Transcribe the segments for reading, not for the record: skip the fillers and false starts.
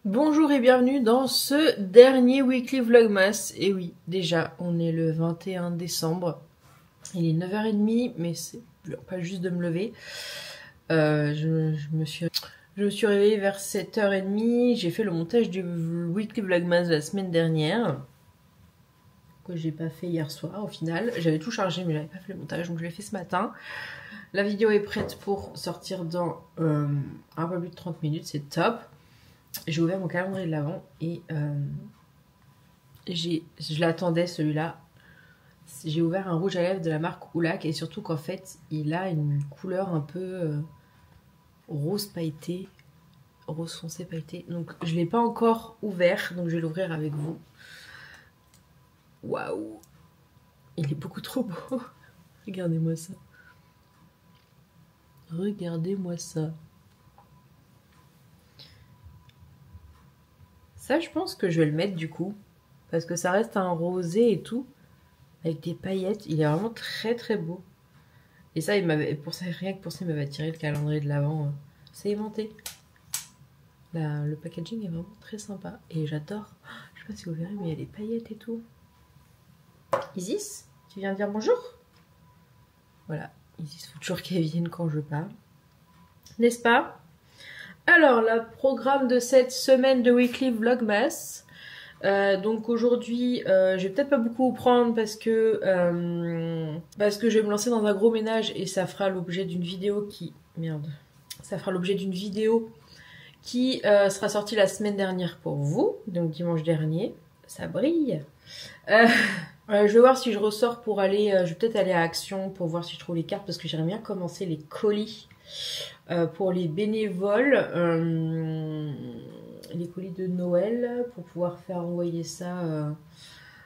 Bonjour et bienvenue dans ce dernier weekly vlogmas. Et oui, déjà, on est le 21 décembre. Il est 9h30, mais c'est pas juste de me lever. Je me suis réveillée vers 7h30. J'ai fait le montage du weekly vlogmas de la semaine dernière, que j'ai pas fait hier soir au final. J'avais tout chargé, mais j'avais pas fait le montage, donc je l'ai fait ce matin. La vidéo est prête pour sortir dans un peu plus de 30 minutes, c'est top. J'ai ouvert mon calendrier de l'Avent et je l'attendais celui-là. J'ai ouvert un rouge à lèvres de la marque Oulac et surtout qu'en fait il a une couleur un peu rose pailleté, rose foncé pailleté. Donc je l'ai pas encore ouvert, donc je vais l'ouvrir avec vous. Waouh, il est beaucoup trop beau. Regardez-moi ça. Regardez-moi ça. Ça, je pense que je vais le mettre du coup, parce que ça reste un rosé et tout, avec des paillettes. Il est vraiment très très beau. Et ça, il m'avait, pour ça, rien que pour ça, il m'avait attiré le calendrier de l'Avent. C'est aimanté. Le packaging est vraiment très sympa. Et j'adore. Je sais pas si vous verrez, mais il y a des paillettes et tout. Isis, tu viens dire bonjour? Voilà. Isis, faut toujours qu'elle vienne quand je parle. N'est-ce pas? Alors, le programme de cette semaine de Weekly Vlogmas. Donc aujourd'hui, je vais peut-être pas beaucoup vous prendre parce que je vais me lancer dans un gros ménage et ça fera l'objet d'une vidéo qui... Merde. Ça fera l'objet d'une vidéo qui sera sortie la semaine dernière pour vous, donc dimanche dernier. Ça brille. Je vais voir si je ressors pour aller... je vais peut-être aller à Action pour voir si je trouve les cartes parce que j'aimerais bien commencer les colis pour les bénévoles. Les colis de Noël pour pouvoir faire envoyer ça.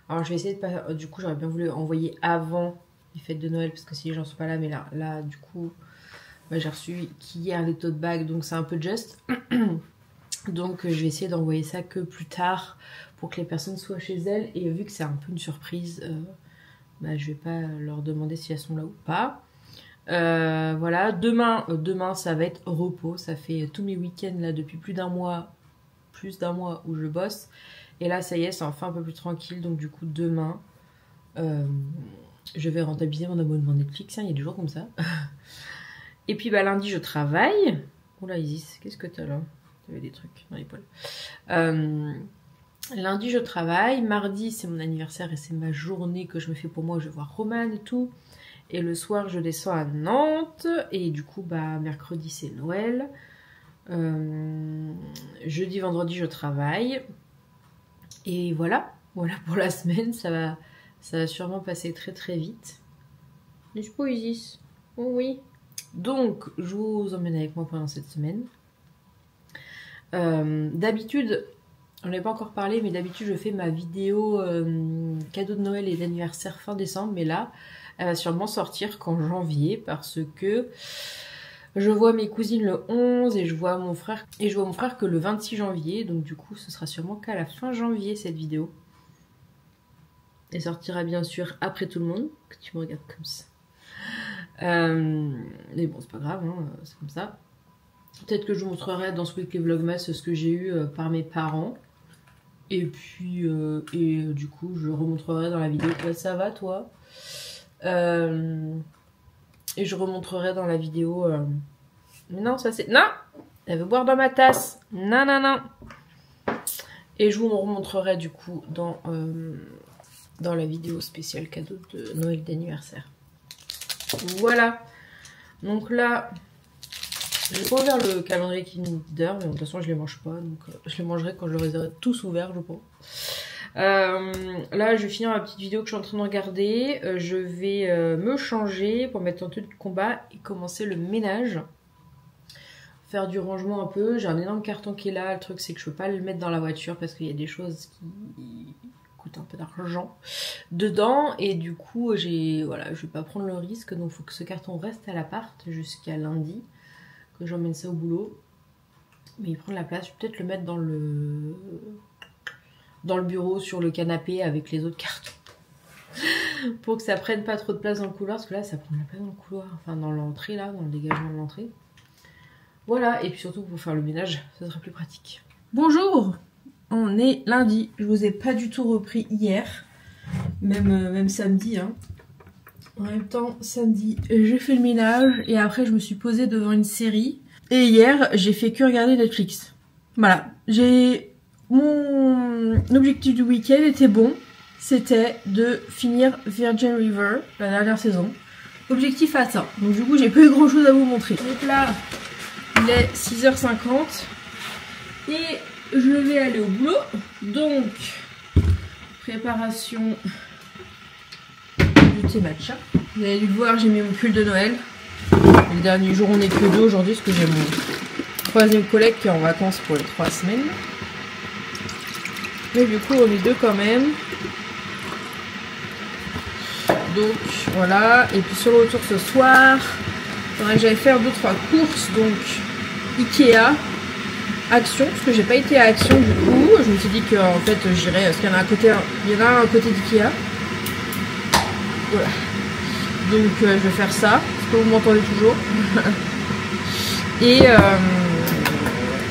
Alors je vais essayer de pas... Du coup j'aurais bien voulu envoyer avant les fêtes de Noël parce que si les gens sont pas là, mais là du coup bah, j'ai reçu qu'hier les tote bags donc c'est un peu juste. Donc je vais essayer d'envoyer ça que plus tard pour que les personnes soient chez elles et vu que c'est un peu une surprise, bah, je vais pas leur demander si elles sont là ou pas. Voilà, demain ça va être repos, ça fait tous mes week-ends là depuis plus d'un mois où je bosse et là ça y est c'est enfin un peu plus tranquille donc du coup demain je vais rentabiliser mon abonnement Netflix, hein, il y a des jours comme ça. Et puis bah lundi je travaille. Oula Isis, qu'est-ce que t'as là? T'avais des trucs dans l'épaule. Lundi je travaille, mardi c'est mon anniversaire et c'est ma journée que je me fais pour moi où je vais voir Romane et tout. Et le soir je descends à Nantes et du coup bah mercredi c'est Noël. Jeudi, vendredi je travaille. Et voilà pour la semaine, ça va sûrement passer très très vite. N'est-ce pas Isis? Oh oui. Donc je vous emmène avec moi pendant cette semaine. D'habitude, on n'avait pas encore parlé, mais d'habitude je fais ma vidéo cadeau de Noël et d'anniversaire fin décembre, mais là elle va sûrement sortir qu'en janvier parce que je vois mes cousines le 11 et je vois mon frère que le 26 janvier, donc du coup ce sera sûrement qu'à la fin janvier cette vidéo. Elle sortira bien sûr après tout le monde, que tu me regardes comme ça. Mais bon c'est pas grave, hein, c'est comme ça. Peut-être que je vous montrerai dans ce weekly vlogmas ce que j'ai eu par mes parents. Et puis, du coup, je remontrerai dans la vidéo. Ça va, toi? Et je remontrerai dans la vidéo... Mais non, ça c'est... Non! Elle veut boire dans ma tasse. Non, non, non. Et je vous remontrerai, du coup, dans la vidéo spéciale cadeau de Noël d'anniversaire. Voilà. Donc là... J'ai pas ouvert le calendrier Kinder, mais de toute façon je les mange pas, donc je les mangerai quand je les aurai tous ouverts, je pense. Là je vais finir ma petite vidéo que je suis en train de regarder. Je vais me changer pour mettre en tenue de combat et commencer le ménage. Faire du rangement un peu. J'ai un énorme carton qui est là, le truc c'est que je peux pas le mettre dans la voiture parce qu'il y a des choses qui coûtent un peu d'argent dedans. Et du coup voilà, je vais pas prendre le risque, donc il faut que ce carton reste à l'appart jusqu'à lundi. Que j'emmène ça au boulot, mais il prend de la place. Je vais peut-être le mettre dans le bureau sur le canapé avec les autres cartons pour que ça prenne pas trop de place dans le couloir parce que là ça prend de la place dans le couloir, enfin dans l'entrée là, dans le dégagement de l'entrée. Voilà, et puis surtout pour faire le ménage ça sera plus pratique. Bonjour, on est lundi, je vous ai pas du tout repris hier, même samedi. Hein. En même temps, samedi, j'ai fait le ménage et après je me suis posée devant une série. Et hier, j'ai fait que regarder Netflix. Voilà, mon objectif du week-end était bon, c'était de finir Virgin River, la dernière saison. Objectif atteint, donc du coup j'ai pas eu grand chose à vous montrer. Donc là, il est 6h50. Et je vais aller au boulot, donc préparation du thé matcha. Vous avez dû le voir, j'ai mis mon pull de Noël. Le dernier jour on n'est que 2 aujourd'hui parce que j'ai mon troisième collègue qui est en vacances pour les 3 semaines. Mais du coup on est 2 quand même. Donc voilà, et puis sur le retour ce soir, il faudrait que j'aille faire 2-3 courses, donc Ikea. Action, parce que j'ai pas été à Action du coup, je me suis dit que en fait j'irais, parce qu'il y en a un côté, d'Ikea. Voilà. Donc je vais faire ça, parce que vous m'entendez toujours.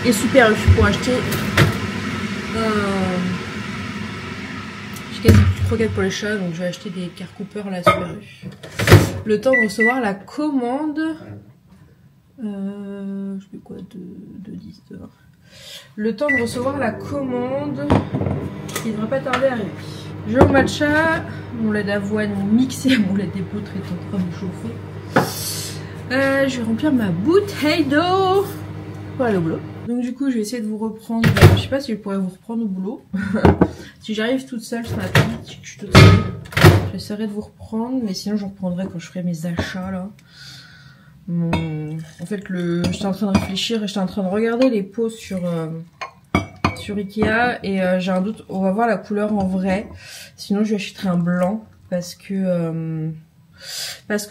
et Super U pour acheter j'ai quasi plus de croquettes pour les chats, donc je vais acheter des Car Cooper là Super U. Le temps de recevoir la commande. Je fais quoi de 10 de 20. Le temps de recevoir la commande qui devrait pas tarder à arriver. Je vais au matcha, mon lait d'avoine mixé à mon lait d'épeautre est en train de chauffer. Je vais remplir ma bouteille d'eau pour aller au boulot. Donc du coup je vais essayer de vous reprendre, je sais pas si je pourrais vous reprendre au boulot. Si j'arrive toute seule ce matin, si je suis toute seule, j'essaierai de vous reprendre, mais sinon je reprendrai quand je ferai mes achats là. En fait, j'étais en train de réfléchir et j'étais en train de regarder les pots sur Ikea et j'ai un doute, on va voir la couleur en vrai. Sinon, je lui achèterai un blanc parce que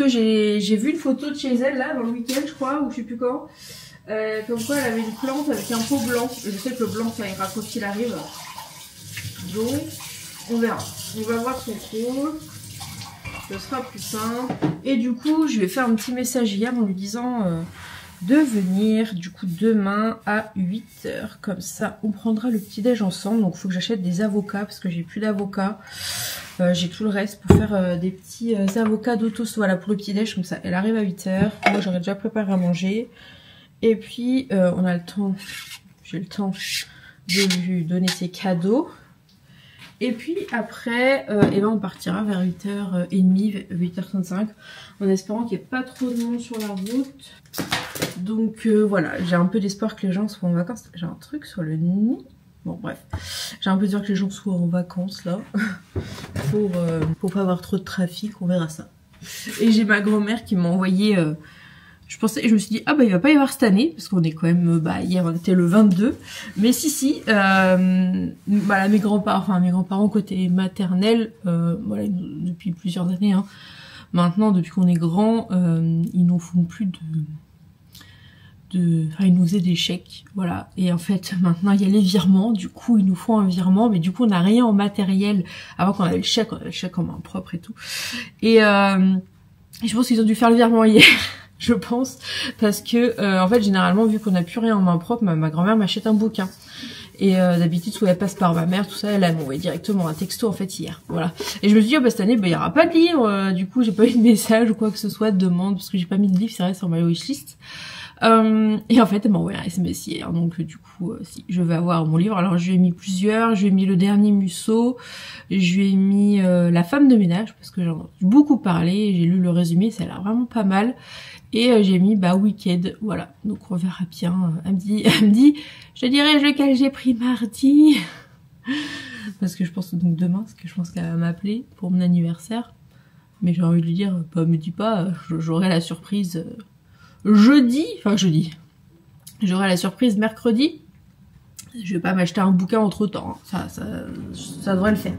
j'ai vu une photo de chez elle là dans le week-end, je crois, ou je sais plus quand. Comme quoi, elle avait une plante avec un pot blanc. Et je sais que le blanc, ça ira quoi qu'il arrive. Donc, on verra. On va voir son pot. Ce sera plus simple. Et du coup, je vais faire un petit message hier en lui disant de venir du coup demain à 8h. Comme ça, on prendra le petit déj ensemble. Donc, il faut que j'achète des avocats parce que j'ai plus d'avocats. J'ai tout le reste pour faire des petits avocats d'autoast. Voilà, pour le petit déj. Comme ça, elle arrive à 8h. Moi, j'aurais déjà préparé à manger. Et puis, on a le temps. J'ai le temps de lui donner ses cadeaux. Et puis après, on partira vers 8h30, 8h35, en espérant qu'il n'y ait pas trop de monde sur la route. Donc voilà, j'ai un peu d'espoir que les gens soient en vacances. J'ai un truc sur le nid. Bon bref, j'ai un peu d'espoir que les gens soient en vacances là, pour pas avoir trop de trafic, on verra ça. Et j'ai ma grand-mère qui m'a envoyé... je me suis dit, ah bah il va pas y avoir cette année, parce qu'on est quand même, hier on était le 22, mais si, voilà, mes grands-parents côté maternel, voilà, depuis plusieurs années, hein, maintenant, depuis qu'on est grand, ils nous font plus ils nous faisaient des chèques, voilà, et en fait, maintenant, il y a les virements, du coup, ils nous font un virement, mais du coup, on n'a rien en matériel, avant qu'on avait le chèque en main propre et tout, et je pense qu'ils ont dû faire le virement hier. Je pense, parce que en fait généralement vu qu'on n'a plus rien en main propre, ma grand-mère m'achète un bouquin. Et d'habitude soit elle passe par ma mère, tout ça, elle m'a envoyé directement un texto en fait hier. Voilà. Et je me suis dit cette année il y aura pas de livre, du coup j'ai pas eu de message ou quoi que ce soit de demande, parce que j'ai pas mis de livre, c'est vrai, sur ma wishlist. Et en fait elle m'a envoyé un SMS hier, donc du coup si je vais avoir mon livre. Alors je lui ai mis plusieurs, je lui ai mis le dernier Musso, je lui ai mis La femme de ménage parce que j'en ai beaucoup parlé, j'ai lu le résumé, ça a l'air vraiment pas mal. Et j'ai mis Wicked, voilà, donc on verra bien. Elle me dit, je dirais lequel j'ai pris mardi, parce que je pense donc demain, parce que je pense qu'elle va m'appeler pour mon anniversaire. Mais j'ai envie de lui dire, me dis pas, j'aurai la surprise jeudi, j'aurai la surprise mercredi. Je vais pas m'acheter un bouquin entre temps, hein. Ça devrait le faire.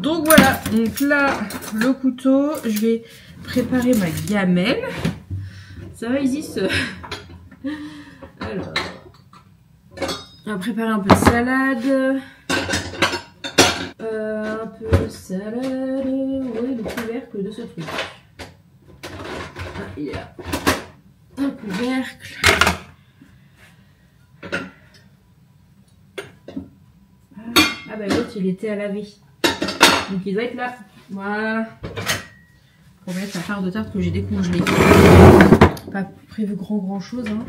Donc voilà, donc là, le couteau, je vais préparer ma gamelle. Ça va Isis? Alors, on va préparer un peu de salade. Un peu de salade. Où est le couvercle de ce truc? Ah, il est là. Un couvercle. bah l'autre il était à laver. Donc il doit être là. Voilà. Pour mettre la part de tarte que j'ai décongelée. Pas prévu grand chose. Hein.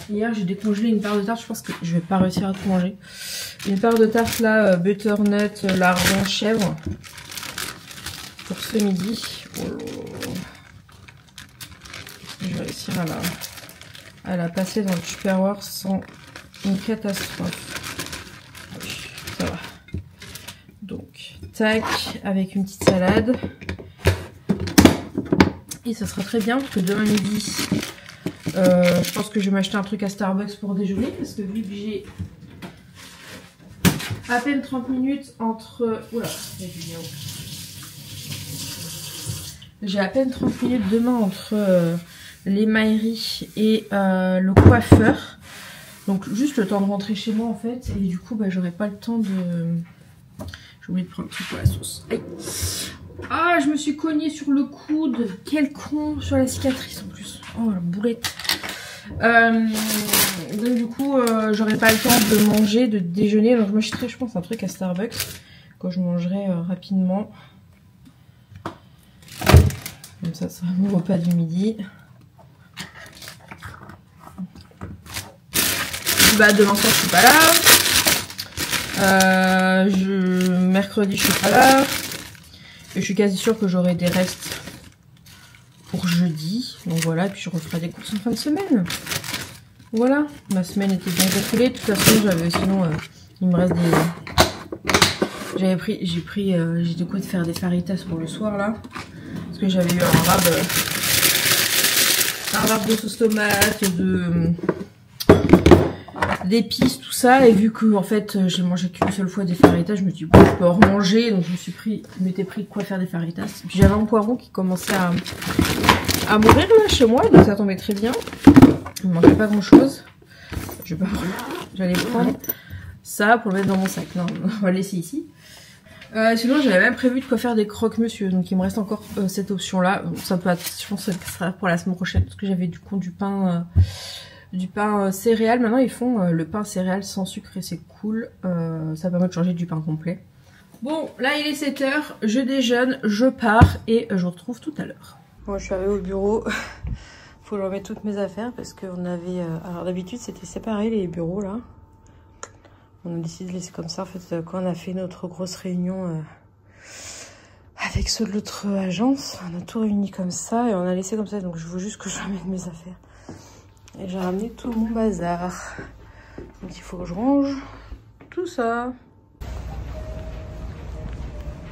Hier j'ai décongelé une part de tarte, je pense que je vais pas réussir à tout manger. Une part de tarte là, butternut, lardon, chèvre. Pour ce midi. Oh, je vais réussir à la passer dans le Tupperware sans une catastrophe. Oui, ça va. Donc, tac, avec une petite salade. Et ça sera très bien parce que demain midi, je pense que je vais m'acheter un truc à Starbucks pour déjeuner. Parce que vu que j'ai à peine 30 minutes entre... Oula, j'ai à peine 30 minutes demain entre l'émaillerie et le coiffeur. Donc juste le temps de rentrer chez moi en fait. Et du coup bah, j'aurai pas le temps de... J'ai oublié de prendre un truc pour la sauce. Aïe. Ah, je me suis cognée sur le coude. Quel con, sur la cicatrice en plus. Oh la boulette. Donc du coup j'aurai pas le temps de manger, de déjeuner. Donc je m'achèterai je pense un truc à Starbucks que je mangerai rapidement. Comme ça sera mon repas du midi. Bah demain soir je suis pas là. Mercredi je suis pas là. Et je suis quasi sûre que j'aurai des restes pour jeudi. Donc voilà, et puis je referai des courses en fin de semaine. Voilà, ma semaine était bien découlée. De toute façon j'avais sinon il me reste des... J'ai de quoi de faire des faritas pour le soir là. Parce que j'avais eu un rab de sauce tomate, d'épices, tout ça. Et vu que en fait j'ai mangé qu'une seule fois des faritas, je me suis dit bon, je peux en remanger. Donc je m'étais pris de quoi faire des faritas. Et puis j'avais un poiron qui commençait à mourir là chez moi, donc ça tombait très bien. Il ne manquait pas grand chose. J'allais prendre ça pour le mettre dans mon sac. Non, on va le laisser ici. Sinon j'avais même prévu de quoi faire des croque-monsieur, donc il me reste encore cette option là. Ça peut être, je pense que ça sera pour la semaine prochaine parce que j'avais du pain céréales. Maintenant ils font le pain céréales sans sucre et c'est cool, ça permet de changer du pain complet. Bon là il est 7 h, je déjeune, je pars et je vous retrouve tout à l'heure. Moi je suis arrivée au bureau, faut que je remette toutes mes affaires parce qu'on avait, alors d'habitude c'était séparé les bureaux là. On a décidé de laisser comme ça en fait quand on a fait notre grosse réunion avec ceux de l'autre agence. On a tout réuni comme ça et on a laissé comme ça, donc je veux juste que je ramène mes affaires. Et j'ai ramené tout mon bazar. Donc il faut que je range tout ça.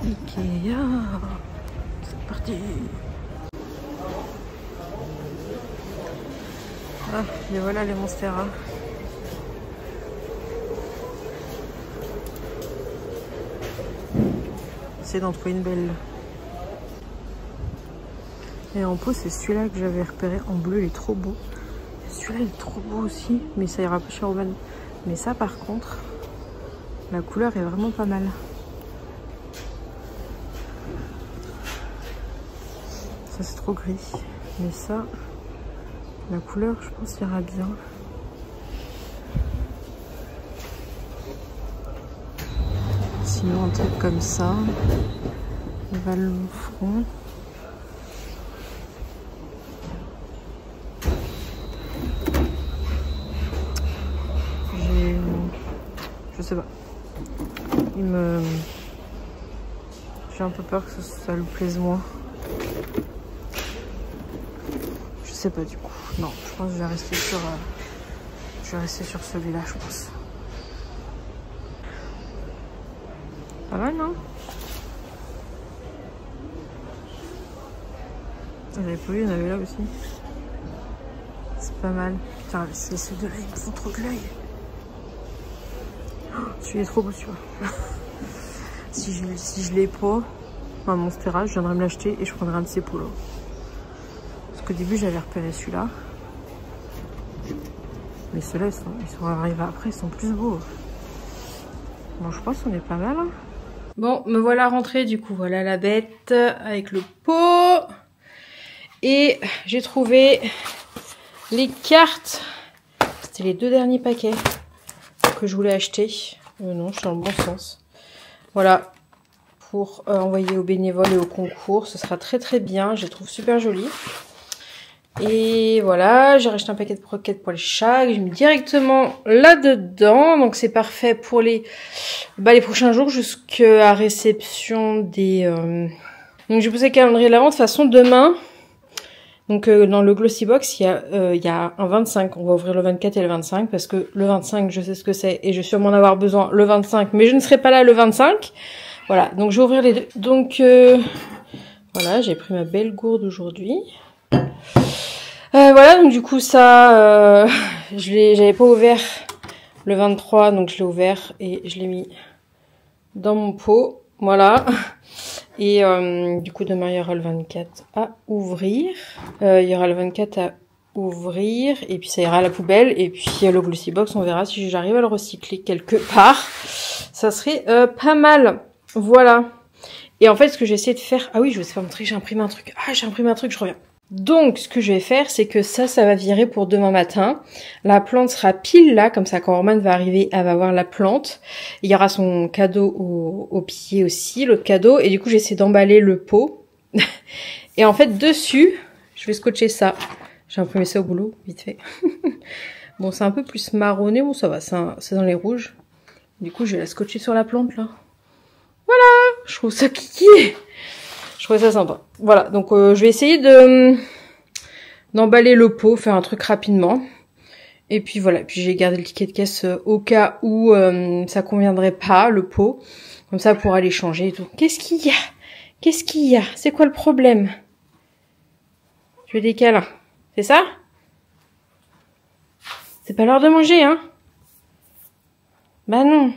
Ikea, c'est parti. Ah, et voilà les Monstera. D'en trouver une belle. Et en pot c'est celui-là que j'avais repéré en bleu, il est trop beau. Celui-là il est trop beau aussi, mais ça ira pas chez Roman. Mais ça par contre, la couleur est vraiment pas mal. Ça c'est trop gris, mais ça, la couleur je pense ira bien. Sinon un truc comme ça, va le front. Je sais pas. J'ai un peu peur que ça lui plaise moins. Je sais pas du coup. Non, je pense que je vais rester sur celui-là, je pense. Pas mal, non? Il y avait pas eu, il y en avait là aussi. C'est pas mal. Putain, ces deux-là, ils me font trop de l'œil. Celui-là est trop beau, tu vois. Si je l'ai pas, un Monstera, je viendrai me l'acheter et je prendrai un de ces polos. Parce qu'au début, j'avais repéré celui-là. Mais ceux-là, ils sont arrivés après, ils sont plus beaux. Bon, je pense qu'on est pas mal, hein. Bon, me voilà rentrée, du coup, voilà la bête avec le pot. Et j'ai trouvé les cartes. C'était les 2 derniers paquets que je voulais acheter. Non, je suis dans le bon sens. Voilà. Pour envoyer aux bénévoles et au concours. Ce sera très très bien. Je les trouve super jolies. Et voilà, j'ai racheté un paquet de croquettes pour les chats. J'ai mis directement là-dedans. Donc c'est parfait pour les prochains jours jusqu'à réception des... Donc j'ai poussé le calendrier de l'avant. De toute façon, demain, donc dans le Glossy Box, il y a un 25. On va ouvrir le 24 et le 25 parce que le 25, je sais ce que c'est et je vais sûrement en avoir besoin le 25. Mais je ne serai pas là le 25. Voilà, donc je vais ouvrir les deux. Donc, voilà, j'ai pris ma belle gourde aujourd'hui. Voilà, donc du coup, ça, j'avais pas ouvert le 23, donc je l'ai ouvert et je l'ai mis dans mon pot. Voilà. Et du coup, demain, il y aura le 24 à ouvrir. Il y aura le 24 à ouvrir et puis ça ira à la poubelle. Et puis le Glossy Box, on verra si j'arrive à le recycler quelque part. Ça serait pas mal. Voilà. Et en fait, ce que j'ai essayé de faire... Ah oui, je vais vous montrer, j'ai imprimé un truc. Ah, j'ai imprimé un truc, je reviens. Donc, ce que je vais faire, c'est que ça va virer pour demain matin. La plante sera pile là, comme ça, quand Roman va arriver, elle va voir la plante. Il y aura son cadeau au pied aussi, l'autre cadeau. Et du coup, j'essaie d'emballer le pot. Et en fait, dessus, je vais scotcher ça. J'ai imprimé ça au boulot, vite fait. Bon, c'est un peu plus marronné. Bon, ça va, c'est dans les rouges. Du coup, je vais la scotcher sur la plante, là. Voilà, je trouve ça kiki. Je trouve ça sympa. Voilà, donc je vais essayer d'emballer le pot, faire un truc rapidement. Et puis voilà, puis j'ai gardé le ticket de caisse au cas où ça conviendrait pas, le pot. Comme ça, pour aller changer et tout. Qu'est-ce qu'il y a? Qu'est-ce qu'il y a? C'est quoi le problème? Tu veux des câlins? C'est ça? C'est pas l'heure de manger, hein? Bah non.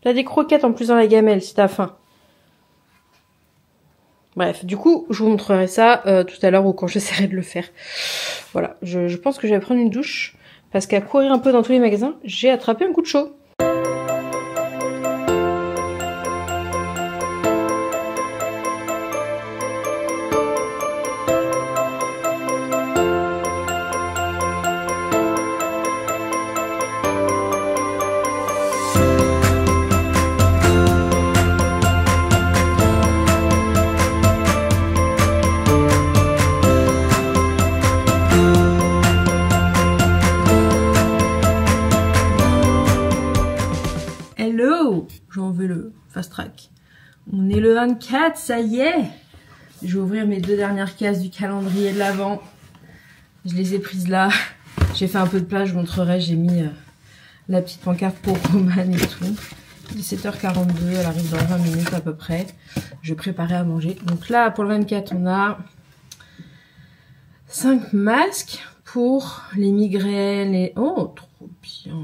T'as des croquettes en plus dans la gamelle si t'as faim. Bref, du coup, je vous montrerai ça tout à l'heure ou quand j'essaierai de le faire. Voilà, je pense que je vais prendre une douche parce qu'à courir un peu dans tous les magasins, j'ai attrapé un coup de chaud. J'en veux le fast track. On est le 24, ça y est. Je vais ouvrir mes 2 dernières cases du calendrier de l'Avent. Je les ai prises là. J'ai fait un peu de place, je vous montrerai. J'ai mis la petite pancarte pour Roman et tout. Il est 7h42, elle arrive dans 20 minutes à peu près. Je vais préparer à manger. Donc là, pour le 24, on a 5 masques pour les migraines. Oh, trop bien.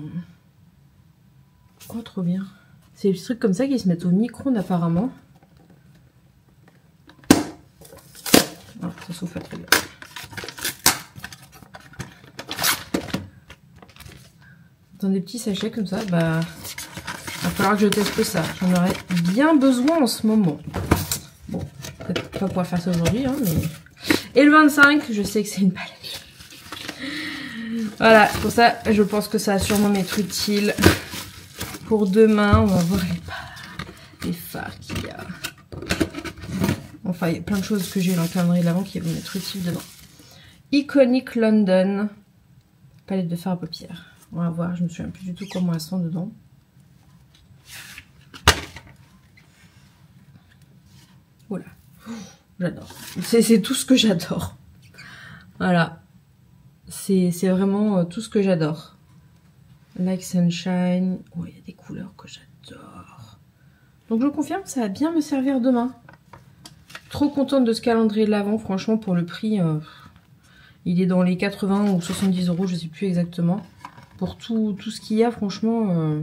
Oh, trop bien. C'est des trucs comme ça qui se mettent au micro-ondes apparemment. Ah, ça souffle très bien. Dans des petits sachets comme ça, bah, il va falloir que je teste ça. J'en aurais bien besoin en ce moment. Bon, peut-être pas pouvoir faire ça aujourd'hui, hein, mais... Et le 25, je sais que c'est une maladie. Voilà, pour ça, je pense que ça va sûrement m'être utile. Pour demain, on va voir les fards qu'il y a. Enfin, il y a plein de choses que j'ai dans le calendrier de l'Avent qui vont m'être utiles demain. Iconic London. Palette de fard à paupières. On va voir, je me souviens plus du tout comment elles sont dedans. Voilà. J'adore. C'est tout ce que j'adore. Voilà. C'est vraiment tout ce que j'adore. Like Sunshine. Oh, il y a des couleurs que j'adore. Donc je confirme que ça va bien me servir demain. Trop contente de ce calendrier de l'Avent. Franchement, pour le prix, il est dans les 80 ou 70 euros, je sais plus exactement. Pour tout ce qu'il y a, franchement,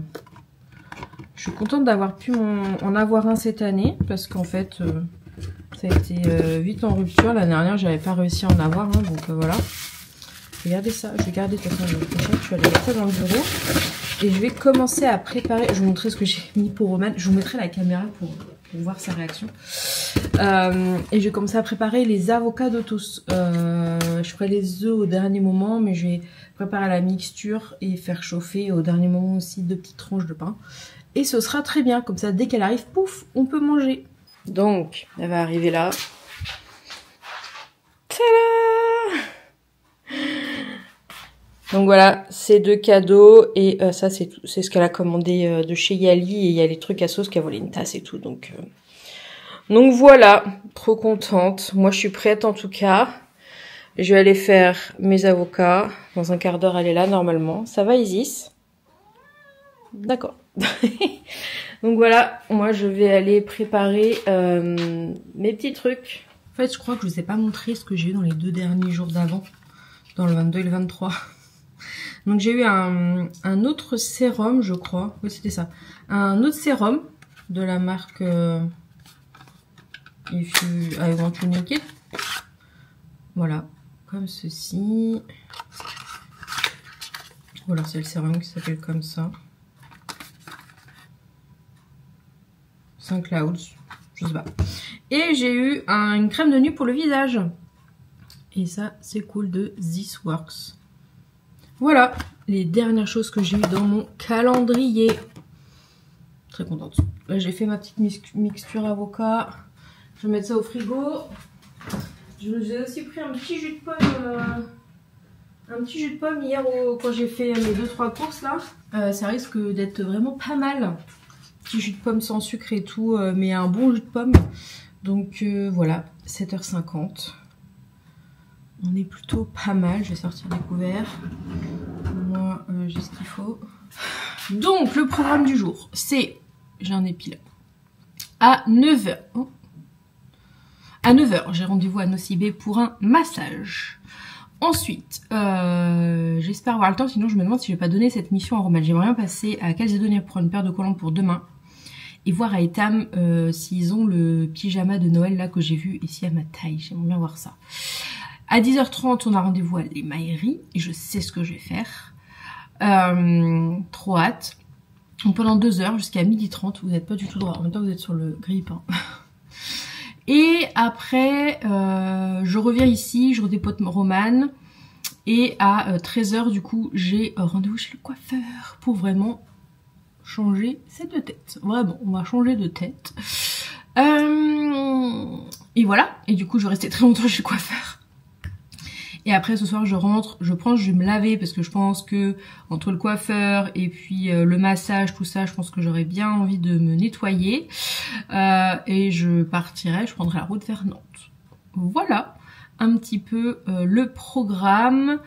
je suis contente d'avoir pu en avoir un cette année. Parce qu'en fait, ça a été vite en rupture. L'année dernière, j'avais pas réussi à en avoir. Hein, donc voilà. Regardez ça, je vais garder de toute façon, je suis allée mettre ça dans le bureau. Et je vais commencer à préparer, je vais vous montrer ce que j'ai mis pour Roman. Je vous mettrai la caméra pour voir sa réaction. Et je vais commencer à préparer les avocats de tous. Je ferai les œufs au dernier moment, mais je vais préparer la mixture et faire chauffer au dernier moment aussi 2 petites tranches de pain. Et ce sera très bien, comme ça dès qu'elle arrive, pouf, on peut manger. Donc, elle va arriver là. Tada! Donc voilà, c'est 2 cadeaux et ça c'est tout. C'est ce qu'elle a commandé de chez Yali et il y a les trucs à sauce qui a volé une tasse et tout. Donc voilà, trop contente. Moi je suis prête en tout cas. Je vais aller faire mes avocats. Dans un quart d'heure elle est là normalement. Ça va Isis? D'accord. Donc voilà, moi je vais aller préparer mes petits trucs. En fait je crois que je vous ai pas montré ce que j'ai eu dans les 2 derniers jours d'avant. Dans le 22 et le 23. Donc j'ai eu un autre sérum, je crois. Oui, c'était ça. Un autre sérum de la marque If You I Want to Naked. Voilà, comme ceci. Voilà, c'est le sérum qui s'appelle comme ça. Saint Clouds, je sais pas. Et j'ai eu une crème de nuit pour le visage. Et ça, c'est cool de This Works. Voilà les dernières choses que j'ai eues dans mon calendrier. Très contente. Là, j'ai fait ma petite mixture avocat. Je vais mettre ça au frigo. J'ai aussi pris un petit jus de pomme. Hier quand j'ai fait mes 2-3 courses là. Ça risque d'être vraiment pas mal. Petit jus de pomme sans sucre et tout, mais un bon jus de pomme. Donc voilà, 7h50. On est plutôt pas mal. Je vais sortir les couverts. Moi, j'ai ce qu'il faut. Donc, le programme du jour, c'est... J'ai un épi là. À 9h. Oh. À 9h, j'ai rendez-vous à Nocibé pour un massage. Ensuite, j'espère avoir le temps. Sinon, je me demande si je vais pas donner cette mission à Roman. J'aimerais bien passer à Calzedonia pour une paire de collants pour demain. Et voir à Etam s'ils ont le pyjama de Noël là que j'ai vu. Et s'il y a ma taille. J'aimerais bien voir ça. À 10h30, on a rendez-vous à l'Emaillerie et je sais ce que je vais faire. Trop hâte. Donc pendant 2 heures jusqu'à 12h30, vous n'êtes pas du tout droit. En même temps, vous êtes sur le grille-pain. Et après, je reviens ici, je redépose Roman. Et à 13h, du coup, j'ai rendez-vous chez le coiffeur pour vraiment changer cette tête. Vraiment, on va changer de tête. Et voilà. Et du coup, je vais rester très longtemps chez le coiffeur. Et après ce soir je rentre, je vais me laver parce que je pense que entre le coiffeur et puis le massage, tout ça, je pense que j'aurais bien envie de me nettoyer. Et je partirai, je prendrai la route vers Nantes. Voilà un petit peu le programme.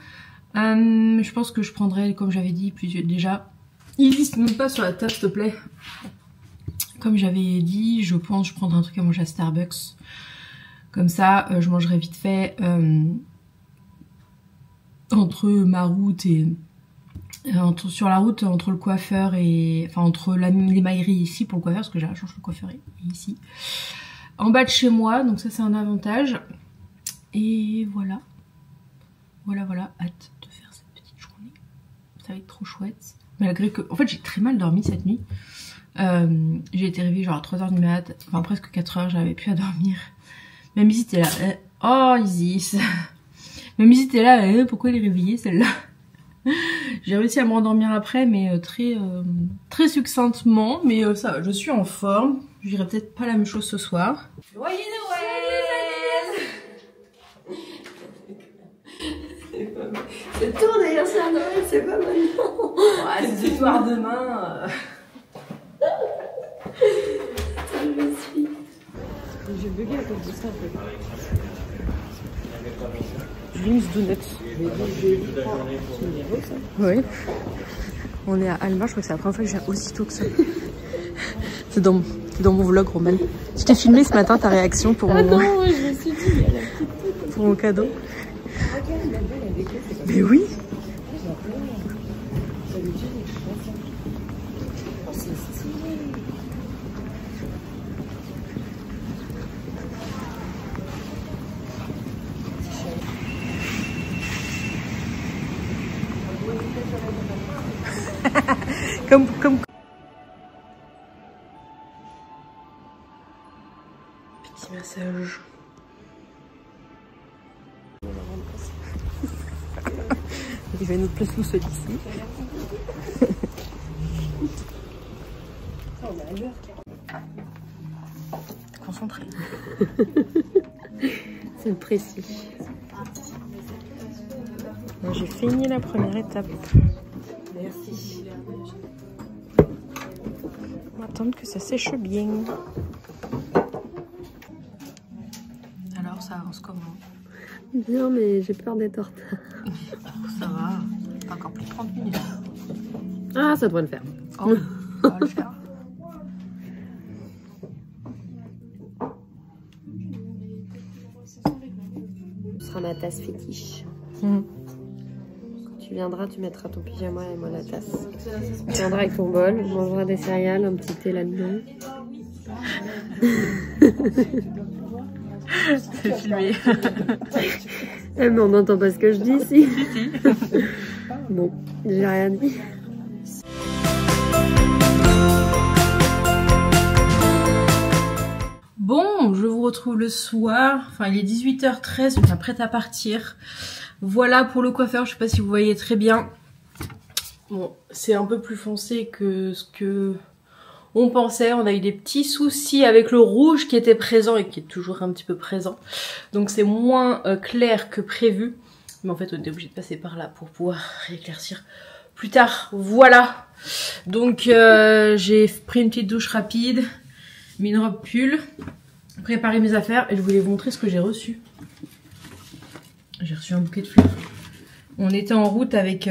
Je pense que je prendrai, comme j'avais dit déjà, il liste même pas sur la table s'il te plaît. Comme j'avais dit, je pense que je prendrai un truc à manger à Starbucks. Comme ça, je mangerai vite fait... entre ma route et sur la route entre le coiffeur et enfin entre l'émaillerie ici pour le coiffeur parce que j'ai la chance, le coiffeur est ici en bas de chez moi, donc ça c'est un avantage. Et voilà hâte de faire cette petite journée, ça va être trop chouette malgré que en fait j'ai très mal dormi cette nuit. J'ai été réveillée genre à 3h du mat, enfin presque 4h, j'avais plus à dormir. Même Izzy était là, oh Izzy. Même Izzy était là, pourquoi elle est réveillée celle-là? J'ai réussi à me rendormir après, mais très succinctement. Mais ça va, je suis en forme. Je dirais peut-être pas la même chose ce soir. Joyeux Noël! C'est ton anniversaire à Noël, c'est pas maintenant. Ouais, c'est ce soir demain. Ça me suit. J'ai bugué à cause de ça en fait. Dreams Donuts. Oui. On est à Alma, je crois que c'est la première fois que je viens aussitôt que ça. C'est dans mon vlog, Roman. Je t'ai filmé ce matin ta réaction pour mon... non, je me suis dit, il y a la petite tête. Pour mon cadeau. Regarde, la belle avec elle. Mais oui. Oh, c'est stylé. comme... Petit massage. Il va nous plus sous celui-ci. Concentré. C'est précis. J'ai fini la première étape. Merci. On va attendre que ça sèche bien. Alors, ça avance comment? Bien, mais j'ai peur d'être en retard. Ça va. Encore plus de 30 minutes. Ah, ça devrait le faire. Oh, on va le faire. Ce sera ma tasse fétiche. Mmh. Quand tu viendras, tu mettras ton pyjama et moi la tasse. Tu viendras avec ton bol, on mangera des céréales, un petit thé là-dedans. C'est filmé. Eh, mais on n'entend pas ce que je dis ici. Bon, j'ai rien dit. Bon, je vous retrouve le soir. Enfin, il est 18h13, on est prête à partir. Voilà pour le coiffeur, je sais pas si vous voyez très bien. Bon, c'est un peu plus foncé que ce que on pensait. On a eu des petits soucis avec le rouge qui était présent et qui est toujours un petit peu présent. Donc c'est moins clair que prévu. Mais en fait, on était obligé de passer par là pour pouvoir rééclaircir plus tard. Voilà. Donc j'ai pris une petite douche rapide, mis une robe pull, préparé mes affaires et je voulais vous montrer ce que j'ai reçu. J'ai reçu un bouquet de fleurs. On était en route avec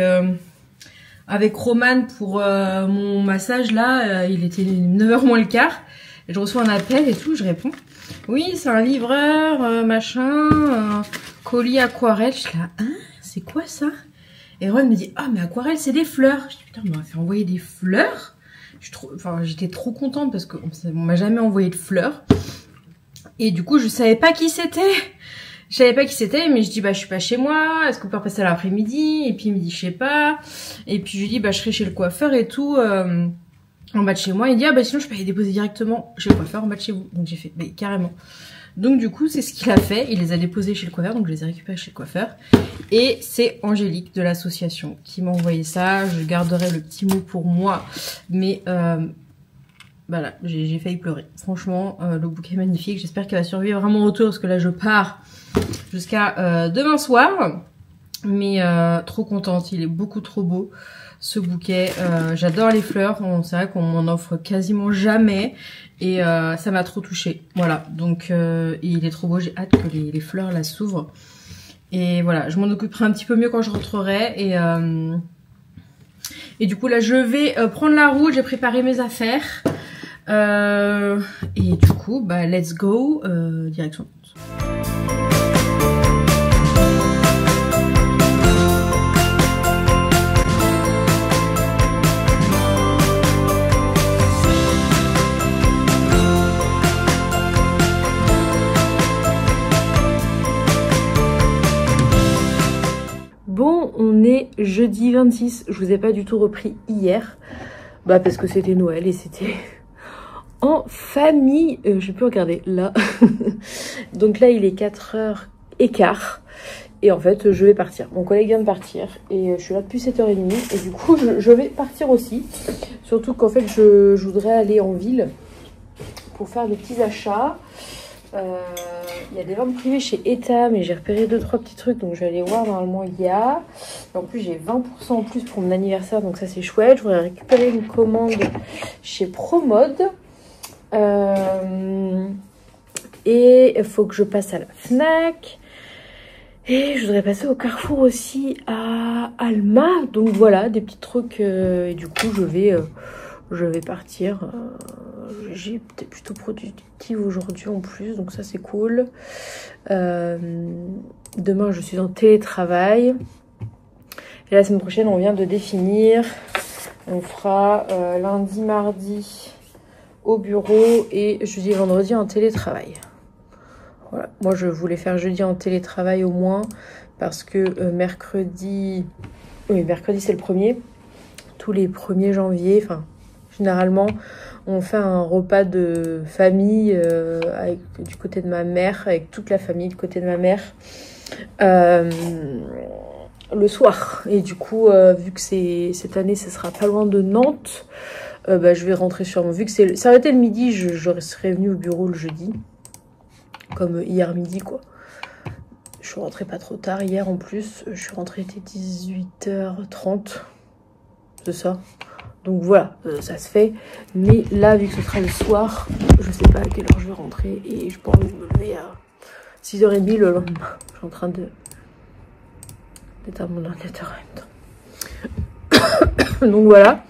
Roman pour mon massage là. Il était 9h moins le quart. Et je reçois un appel et tout, je réponds. Oui, c'est un livreur, machin, colis aquarelle. Je suis là, hein, c'est quoi ça? Et Ron me dit, ah mais aquarelle c'est des fleurs. Je dis, putain, on m'a fait envoyer des fleurs. J'étais trop contente parce qu'on m'a jamais envoyé de fleurs. Et du coup, je savais pas qui c'était. Je savais pas qui c'était, mais je dis, bah, je suis pas chez moi. Est-ce qu'on peut repasser à l'après-midi? Et puis, il me dit, je sais pas. Et puis, je lui dis, bah, je serai chez le coiffeur et tout, en bas de chez moi. Il dit, ah, bah, sinon, je peux aller déposer directement chez le coiffeur en bas de chez vous. Donc, j'ai fait, bah, carrément. Donc, du coup, c'est ce qu'il a fait. Il les a déposés chez le coiffeur. Donc, je les ai récupérés chez le coiffeur. Et c'est Angélique de l'association qui m'a envoyé ça. Je garderai le petit mot pour moi. Mais, voilà, j'ai failli pleurer. Franchement, le bouquet est magnifique. J'espère qu'il va survivre à mon retour parce que là, je pars jusqu'à demain soir. Mais trop contente, il est beaucoup trop beau ce bouquet. J'adore les fleurs, c'est vrai qu'on m'en offre quasiment jamais. Et ça m'a trop touchée. Voilà, donc il est trop beau, j'ai hâte que les fleurs là s'ouvrent. Et voilà, je m'en occuperai un petit peu mieux quand je rentrerai. Et du coup là, je vais prendre la route, j'ai préparé mes affaires. Et du coup, bah, let's go, direction. Bon, on est jeudi 26, je vous ai pas du tout repris hier, bah parce que c'était Noël et c'était en famille. Je peux regarder là. Donc là il est 4h15 et en fait je vais partir. Mon collègue vient de partir et je suis là depuis 7h30 et du coup je vais partir aussi. Surtout qu'en fait je voudrais aller en ville pour faire des petits achats. Il y a des ventes privées chez ETA, mais j'ai repéré 2-3 petits trucs, donc je vais aller voir. Normalement il y a. En plus j'ai 20% en plus pour mon anniversaire, donc ça c'est chouette. Je voudrais récupérer une commande chez Promode. Et il faut que je passe à la Fnac. Et je voudrais passer au Carrefour aussi à Alma. Donc voilà, des petits trucs. Et du coup je vais partir. J'ai été plutôt productive aujourd'hui en plus, donc ça c'est cool. Demain je suis en télétravail. Et la semaine prochaine on vient de définir. On fera lundi, mardi au bureau et jeudi et vendredi en télétravail. Voilà, moi je voulais faire jeudi en télétravail au moins parce que mercredi c'est le 1er. Tous les 1er janvier, enfin Généralement, on fait un repas de famille avec, du côté de ma mère, avec toute la famille du côté de ma mère, le soir. Et du coup, vu que cette année, ça sera pas loin de Nantes, bah, je vais rentrer sûrement. Vu que ça aurait été le midi, je serais venue au bureau le jeudi. Comme hier midi, quoi. Je suis rentrée pas trop tard hier en plus. Je suis rentrée, il était 18h30. C'est ça. Donc voilà, ça se fait. Mais là, vu que ce sera le soir, je sais pas à quelle heure je vais rentrer. Et je pense me lever à 6h30 le lendemain. Je suis en train d'être à mon ordinateur en même temps. Donc voilà.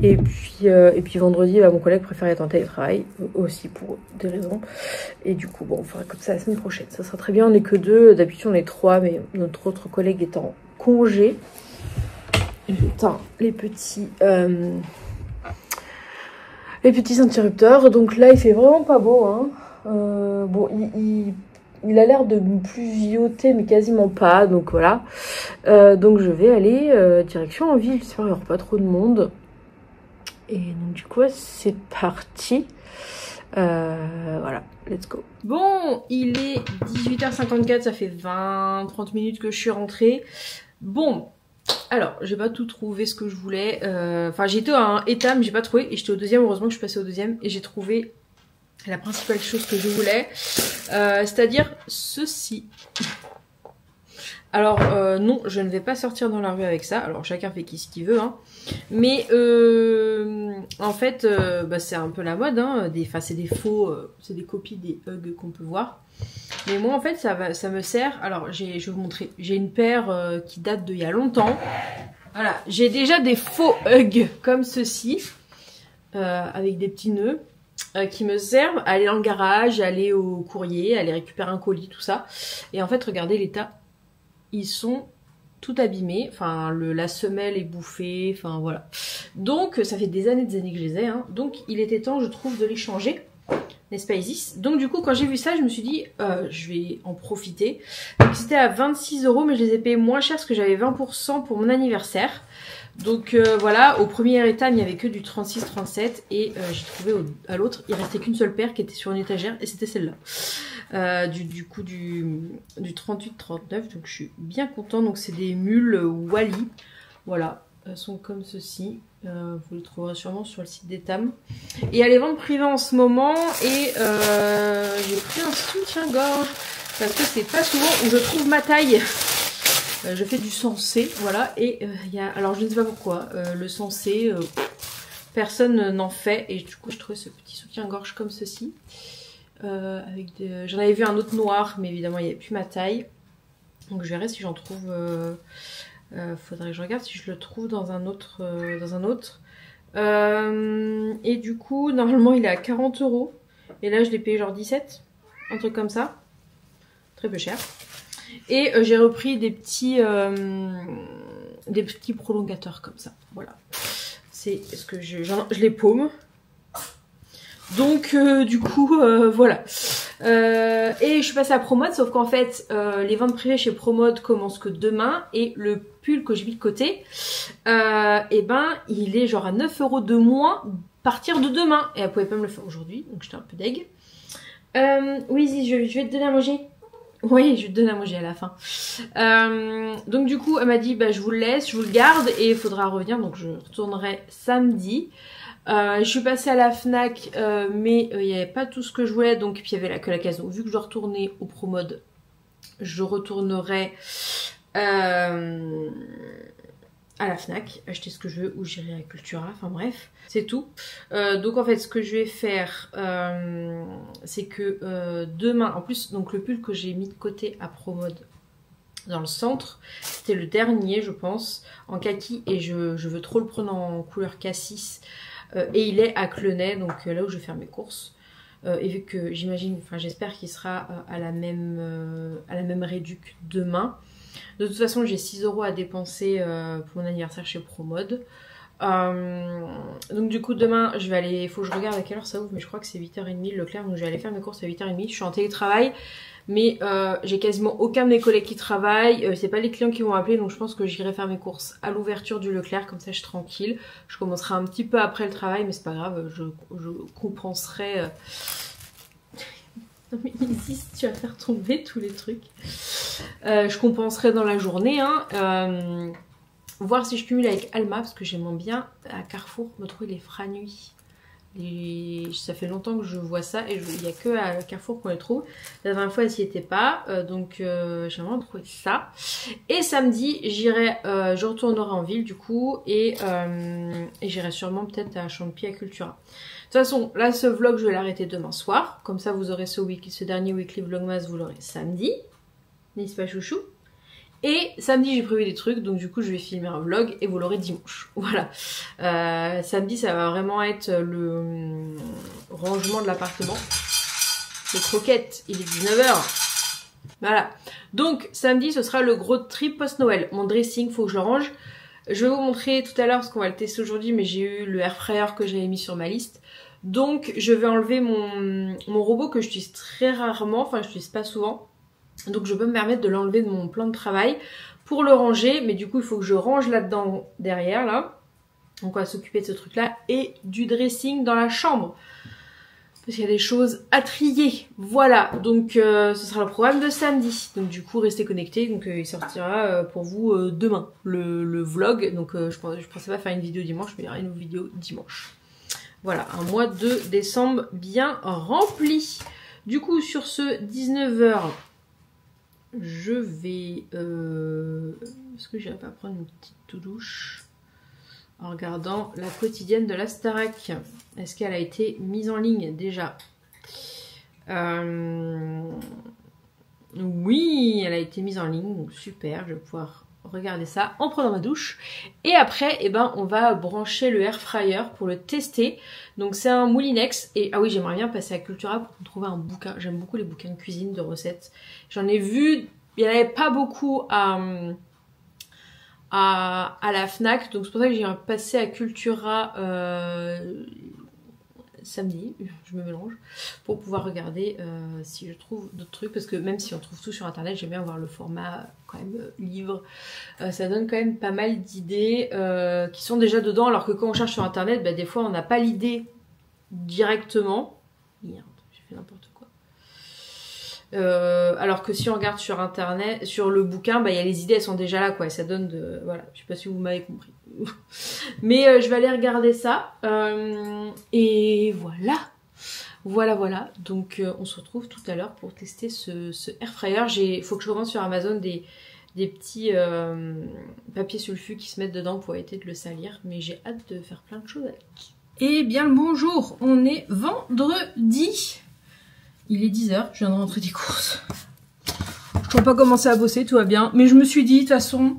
Et puis vendredi, bah, mon collègue préfère être en télétravail aussi pour des raisons. Et du coup, bon, on fera comme ça la semaine prochaine. Ça sera très bien. On n'est que deux. D'habitude, on est trois, mais notre autre collègue est en congé. Putain, les petits interrupteurs. Donc là, il fait vraiment pas beau. Hein. Bon, il a l'air de pluvioter, mais quasiment pas. Donc voilà. Donc je vais aller direction en ville. J'espère qu'il n'y aura pas trop de monde. Et donc du coup, c'est parti. Voilà, let's go. Bon, il est 18h54. Ça fait 20-30 minutes que je suis rentrée. Bon. Alors, j'ai pas tout trouvé ce que je voulais. Enfin, j'étais à un état, mais j'ai pas trouvé. Et j'étais au deuxième. Heureusement que je suis passée au deuxième. Et j'ai trouvé la principale chose que je voulais. C'est-à-dire ceci. Alors, non, je ne vais pas sortir dans la rue avec ça. Alors, chacun fait ce qu'il veut. Hein. Mais, en fait, bah, c'est un peu la mode. Hein. C'est des faux... c'est des copies des Hugs qu'on peut voir. Mais moi en fait ça me sert. Alors je vais vous montrer. J'ai une paire qui date d'il y a longtemps. Voilà, j'ai déjà des faux Hugs comme ceci, avec des petits nœuds, qui me servent à aller dans le garage, à aller au courrier, à aller récupérer un colis, tout ça. Et en fait regardez l'état, ils sont tout abîmés. Enfin la semelle est bouffée. Enfin voilà. Donc ça fait des années que je les ai. Hein. Donc il était temps je trouve de les changer. N'est-ce pas Isis? Donc du coup quand j'ai vu ça je me suis dit je vais en profiter. Donc c'était à 26 €, mais je les ai payés moins cher parce que j'avais 20% pour mon anniversaire. Donc voilà, au premier état il n'y avait que du 36-37 et j'ai trouvé à l'autre il restait qu'une seule paire qui était sur une étagère et c'était celle-là. Du coup du 38-39, donc je suis bien contente. Donc c'est des mules Wally, voilà, elles sont comme ceci. Vous les trouverez sûrement sur le site d'Etam. Et elle est vente privée en ce moment. Et j'ai pris un soutien-gorge parce que c'est pas souvent où je trouve ma taille. Je fais du sensé, voilà. Et alors je ne sais pas pourquoi, le sensé, personne n'en fait. Et du coup je trouvais ce petit soutien-gorge comme ceci. J'en avais vu un autre noir, mais évidemment il n'y avait plus ma taille. Donc je verrai si j'en trouve... faudrait que je regarde si je le trouve dans un autre. Et du coup, normalement, il est à 40 €. Et là, je l'ai payé genre 17. Un truc comme ça. Très peu cher. Et j'ai repris des petits prolongateurs comme ça. Voilà. C'est ce que je les paume. Donc, du coup, voilà. Et je suis passée à Promode, sauf qu'en fait, les ventes privées chez Promode commencent que demain. Et le pull que j'ai mis de côté, et ben, il est genre à 9 € de moins à partir de demain. Et elle pouvait pas me le faire aujourd'hui, donc j'étais un peu deg. Oui, Ziz, je vais te donner à manger. Oui, je vais te donner à manger à la fin. Donc du coup, elle m'a dit, bah, je vous le laisse, je vous le garde et il faudra revenir. Donc je retournerai samedi. Je suis passée à la Fnac, mais il n'y avait pas tout ce que je voulais, donc puis il y avait que la case. Donc vu que je dois retourner au Promode, je retournerai à la Fnac, acheter ce que je veux, ou j'irai à Cultura, enfin bref, c'est tout. Donc en fait, ce que je vais faire, c'est que demain, en plus, donc le pull que j'ai mis de côté à Promode dans le centre, c'était le dernier, je pense, en kaki, et je veux trop le prendre en couleur cassis. Et il est à Clenay, donc là où je vais faire mes courses. Et vu que j'imagine, enfin j'espère qu'il sera à la même réduc demain. De toute façon, j'ai 6 € à dépenser pour mon anniversaire chez Promode. Donc du coup demain je vais aller, il faut que je regarde à quelle heure ça ouvre, mais je crois que c'est 8h30 Leclerc, donc je vais aller faire mes courses à 8h30. Je suis en télétravail, mais j'ai quasiment aucun de mes collègues qui travaillent, c'est pas les clients qui vont appeler, donc je pense que j'irai faire mes courses à l'ouverture du Leclerc, comme ça je suis tranquille. Je commencerai un petit peu après le travail, mais c'est pas grave, je compenserai... Non mais Isis, tu vas faire tomber tous les trucs. Je compenserai dans la journée, hein. Voir si je cumule avec Alma, parce que j'aime bien à Carrefour me trouver les frais nuit. Ça fait longtemps que je vois ça et il n'y a que à Carrefour qu'on les trouve. La dernière fois, elle s'y était pas, donc j'aimerais trouver ça. Et samedi, je retournerai en ville du coup et j'irai sûrement peut-être à Champy à Cultura. De toute façon, là, ce vlog, je vais l'arrêter demain soir. Comme ça, vous aurez ce dernier weekly vlogmas, vous l'aurez samedi. N'est-ce pas, chouchou? Et samedi, j'ai prévu des trucs, donc du coup, je vais filmer un vlog et vous l'aurez dimanche. Voilà. Samedi, ça va vraiment être le rangement de l'appartement. Les croquettes, il est 19h. Voilà. Donc, samedi, ce sera le gros trip post-Noël. Mon dressing, faut que je le range. Je vais vous montrer tout à l'heure, parce qu'on va le tester aujourd'hui, mais j'ai eu le air fryer que j'avais mis sur ma liste. Donc, je vais enlever mon robot que j'utilise très rarement, enfin, je l'utilise pas souvent. Donc je peux me permettre de l'enlever de mon plan de travail pour le ranger, mais du coup il faut que je range là-dedans derrière là. Donc on va s'occuper de ce truc là et du dressing dans la chambre. Parce qu'il y a des choses à trier. Voilà, donc ce sera le programme de samedi. Donc du coup restez connectés, donc il sortira pour vous demain le vlog. Donc je pensais pas faire une vidéo dimanche, mais il y aura une vidéo dimanche. Voilà, un mois de décembre bien rempli. Du coup sur ce 19h... je vais... Est-ce que j'irai pas prendre une petite douche en regardant la quotidienne de la Starac? Est-ce qu'elle a été mise en ligne déjà? Oui, elle a été mise en ligne, donc super, je vais pouvoir regarder ça en prenant ma douche. Et après, eh ben, on va brancher le air fryer pour le tester. Donc c'est un Moulinex. Et ah oui, j'aimerais bien passer à Cultura pour trouver un bouquin. J'aime beaucoup les bouquins de cuisine, de recettes. J'en ai vu, il n'y en avait pas beaucoup à la Fnac. Donc c'est pour ça que j'ai passé à Cultura samedi, je me mélange, pour pouvoir regarder si je trouve d'autres trucs, parce que même si on trouve tout sur internet, j'aime bien avoir le format quand même livre. Ça donne quand même pas mal d'idées qui sont déjà dedans, alors que quand on cherche sur internet, bah, des fois on n'a pas l'idée directement. Merde, j'ai fait n'importe quoi. Alors que si on regarde sur internet, sur le bouquin, bah, y a les idées, elles sont déjà là, quoi, et ça donne de... Voilà, je sais pas si vous m'avez compris. Mais je vais aller regarder ça. Et voilà. Voilà. Donc on se retrouve tout à l'heure pour tester ce air fryer. Il faut que je commande sur Amazon des petits papiers sulfus qui se mettent dedans pour éviter de le salir. Mais j'ai hâte de faire plein de choses avec. Eh bien le bonjour, on est vendredi. Il est 10h, je viens de rentrer des courses. Je n'ai pas commencé à bosser, tout va bien. Mais je me suis dit, de toute façon...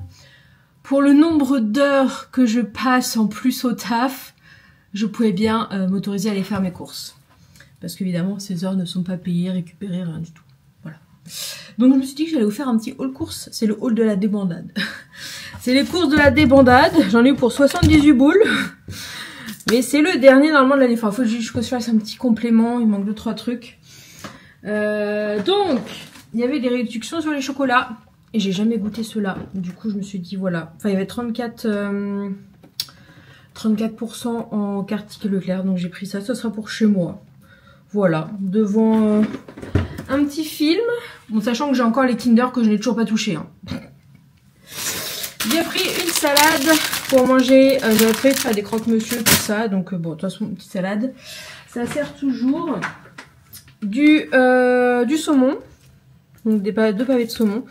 Pour le nombre d'heures que je passe en plus au taf, je pouvais bien m'autoriser à aller faire mes courses. Parce qu'évidemment, ces heures ne sont pas payées, récupérées, rien du tout. Voilà. Donc je me suis dit que j'allais vous faire un petit haul course. C'est le haul de la débandade. C'est les courses de la débandade. J'en ai eu pour 78 boules. Mais c'est le dernier normalement de l'année. Enfin, il faut que je fasse un petit complément. Il manque 2-3 trucs. Donc, il y avait des réductions sur les chocolats. Et j'ai jamais goûté ceux-là. Du coup, je me suis dit, voilà. Enfin, il y avait 34% en carte ticket Leclerc. Donc, j'ai pris ça. Ça sera pour chez moi. Voilà. Devant un petit film. Bon, sachant que j'ai encore les Kinder que je n'ai toujours pas touché. Hein. J'ai pris une salade pour manger. J'avais prévu de faire des croque-monsieur, tout ça. Donc, bon, de toute façon, une petite salade. Ça sert toujours. Du saumon. Donc, deux pavés de saumon.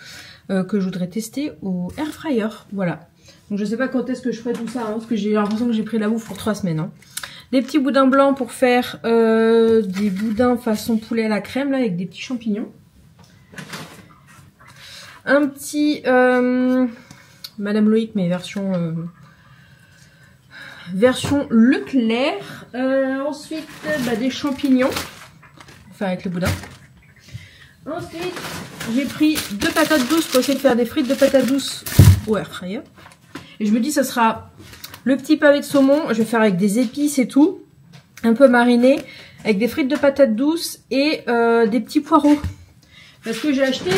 Que je voudrais tester au air fryer. Voilà. Donc je sais pas quand est-ce que je ferai tout ça, hein, parce que j'ai l'impression que j'ai pris la bouffe pour 3 semaines. Hein. Des petits boudins blancs pour faire des boudins façon poulet à la crème, là, avec des petits champignons. Un petit Madame Loïc, mais version Leclerc. Ensuite, des champignons. Pour faire avec le boudin. Ensuite, j'ai pris 2 patates douces pour essayer de faire des frites de patates douces au air fryer. Et je me dis ça sera Le petit pavé de saumon, je vais faire avec des épices et tout. Un peu mariné. Avec des frites de patates douces et des petits poireaux. Parce que j'ai acheté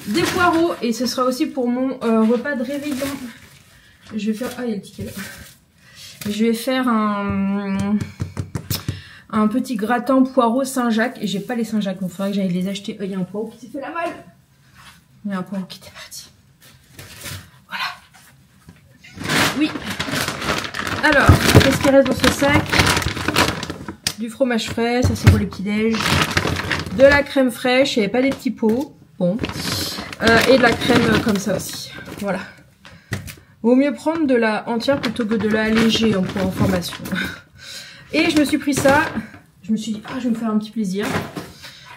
des poireaux. Et ce sera aussi pour mon repas de réveillon. Je vais faire... Ah, il y a le ticket là. Je vais faire un petit gratin poireau Saint-Jacques. Et j'ai pas les Saint-Jacques, donc il faudrait que j'aille les acheter. Il y a un poireau qui s'est fait la malle. Il y a un poireau qui était parti. Voilà. Oui. Alors, qu'est-ce qui reste dans ce sac? Du fromage frais, ça c'est pour les petits déj. De la crème fraîche, il n'y avait pas des petits pots. Bon. Et de la crème comme ça aussi. Voilà. Vaut mieux prendre de la entière plutôt que de la allégée pour information. Et je me suis pris ça. Je me suis dit, ah, je vais me faire un petit plaisir.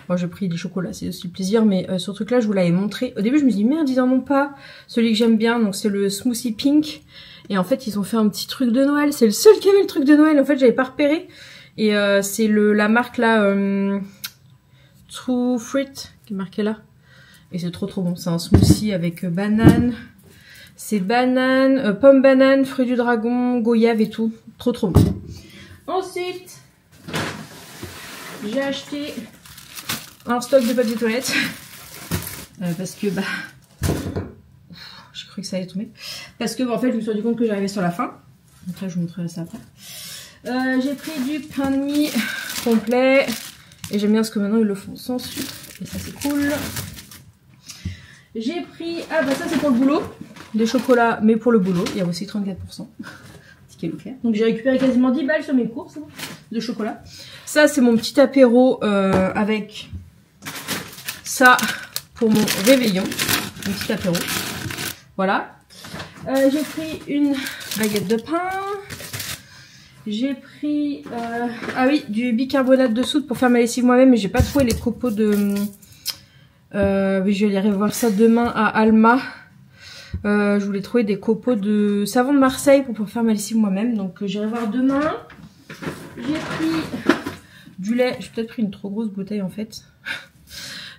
Bon, j'ai pris des chocolats, c'est aussi le plaisir, mais ce truc-là, je vous l'avais montré. Au début, je me suis dit, merde, ils en ont pas. Celui que j'aime bien, donc c'est le smoothie pink. Et en fait, ils ont fait un petit truc de Noël. C'est le seul qui avait le truc de Noël. En fait, j'avais pas repéré. Et c'est la marque là, True Fruit, qui est marquée là. Et c'est trop bon. C'est un smoothie avec banane. C'est banane, pomme banane, fruits du dragon, goyave et tout. Trop bon. Ensuite, j'ai acheté un stock de papier toilette. Parce que bah... J'ai cru que ça allait tomber. Parce que en fait, je me suis rendu compte que j'arrivais sur la fin. Donc là, je vous montrerai ça après. J'ai pris du pain de mie complet. Et j'aime bien parce que maintenant, ils le font sans sucre. Et ça, c'est cool. J'ai pris... Ah bah ça, c'est pour le boulot. Des chocolats, mais pour le boulot. Il y a aussi 34%. Ticket Leclerc. Donc j'ai récupéré quasiment 10 balles sur mes courses de chocolat. Ça, c'est mon petit apéro avec ça pour mon réveillon. Mon petit apéro. Voilà. J'ai pris une baguette de pain. J'ai pris ah oui, du bicarbonate de soude pour faire ma lessive moi-même, mais j'ai pas trouvé les copeaux de je vais aller voir ça demain à Alma. Je voulais trouver des copeaux de savon de Marseille pour pouvoir faire ma lessive moi-même, donc j'irai voir demain. J'ai pris du lait, j'ai peut-être pris une trop grosse bouteille en fait.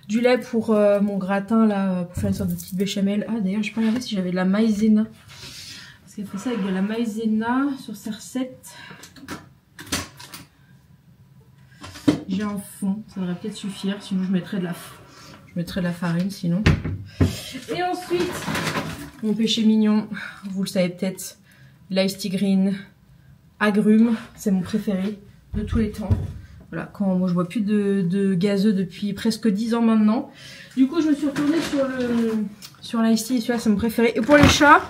Du lait pour mon gratin là, pour faire une sorte de petite béchamel. Ah d'ailleurs, j'ai pas regardé si j'avais de la maïzena. Parce qu'elle fait ça avec de la maïzena sur ses recettes. J'ai un fond, ça devrait peut-être suffire, sinon je mettrais de la farine sinon. Et ensuite, mon péché mignon, vous le savez peut-être, l'ice tea green agrumes, c'est mon préféré de tous les temps. Voilà, quand moi je bois plus de gazeux depuis presque 10 ans maintenant. Du coup, je me suis retournée sur l'ice tea, celui-là c'est mon préféré. Et pour les chats,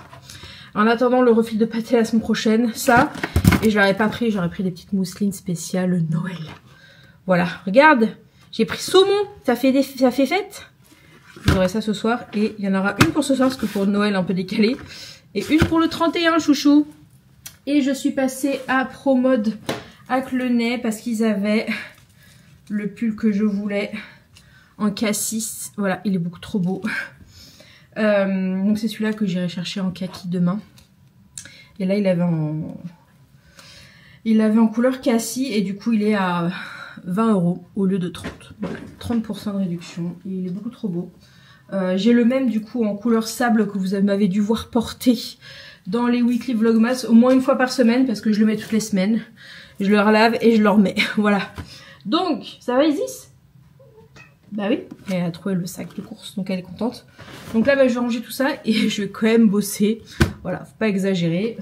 en attendant le refil de pâté la semaine prochaine, ça, et je l'aurais pas pris, j'aurais pris des petites mousselines spéciales Noël. Voilà, regarde, j'ai pris saumon, ça fait fête. J'aurai ça ce soir et il y en aura une pour ce soir parce que pour Noël un peu décalé. Et une pour le 31 chouchou. Et je suis passée à Promode à Clenay parce qu'ils avaient le pull que je voulais en cassis. Voilà, il est beaucoup trop beau. Donc c'est celui-là que j'irai chercher en kaki demain. Et là il avait en couleur cassis et du coup il est à 20 € au lieu de 30. Voilà, 30% de réduction. Et il est beaucoup trop beau. J'ai le même du coup en couleur sable que vous m'avez dû voir porter dans les weekly vlogmas au moins une fois par semaine parce que je le mets toutes les semaines. Je le relave et je le remets. Voilà. Donc, ça va Isis? Bah oui, elle a trouvé le sac de course donc elle est contente. Donc là bah, je vais ranger tout ça et je vais quand même bosser. Voilà, faut pas exagérer.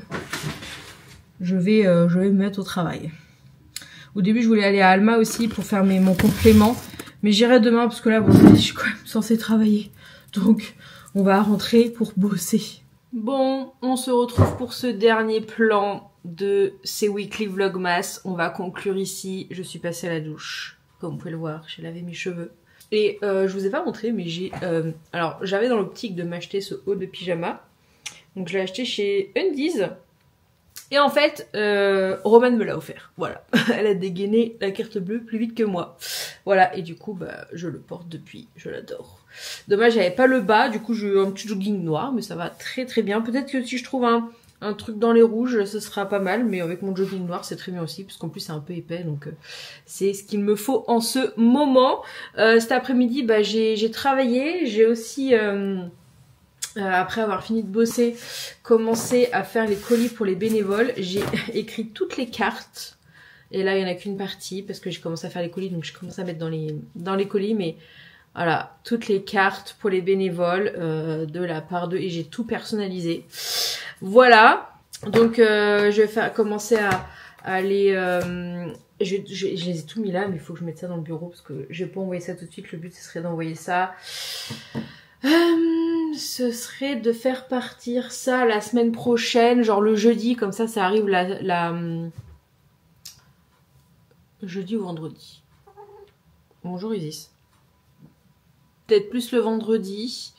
Je vais me mettre au travail. Au début je voulais aller à Alma aussi pour faire mon complément. Mais j'irai demain parce que là bon, je suis quand même censée travailler. Donc on va rentrer pour bosser. Bon, on se retrouve pour ce dernier plan de ces weekly vlogmas. On va conclure ici. Je suis passée à la douche. Comme vous pouvez le voir, j'ai lavé mes cheveux. Et je vous ai pas montré mais j'ai... alors j'avais dans l'optique de m'acheter ce haut de pyjama. Donc je l'ai acheté chez Undies. Et en fait, Romane me l'a offert. Voilà. Elle a dégainé la carte bleue plus vite que moi. Voilà. Et du coup, bah, je le porte depuis. Je l'adore. Dommage, j'avais pas le bas. Du coup, j'ai un petit jogging noir. Mais ça va très très bien. Peut-être que si je trouve un truc dans les rouges, ce sera pas mal. Mais avec mon jogging noir, c'est très bien aussi. Parce qu'en plus, c'est un peu épais. Donc, c'est ce qu'il me faut en ce moment. Cet après-midi, bah, j'ai travaillé. J'ai aussi... après avoir fini de bosser, commencer à faire les colis pour les bénévoles. J'ai écrit toutes les cartes. Et là, il n'y en a qu'une partie parce que j'ai commencé à faire les colis. Donc, je commence à mettre dans les colis. Mais voilà, toutes les cartes pour les bénévoles de la part d'eux. Et j'ai tout personnalisé. Voilà. Donc, je vais commencer à les... je les ai tout mis là, mais il faut que je mette ça dans le bureau parce que je vais pas envoyer ça tout de suite. Le but, ce serait d'envoyer ça... ce serait de faire partir ça la semaine prochaine, genre le jeudi, comme ça arrive jeudi ou vendredi. Bonjour Isis. Peut-être plus le vendredi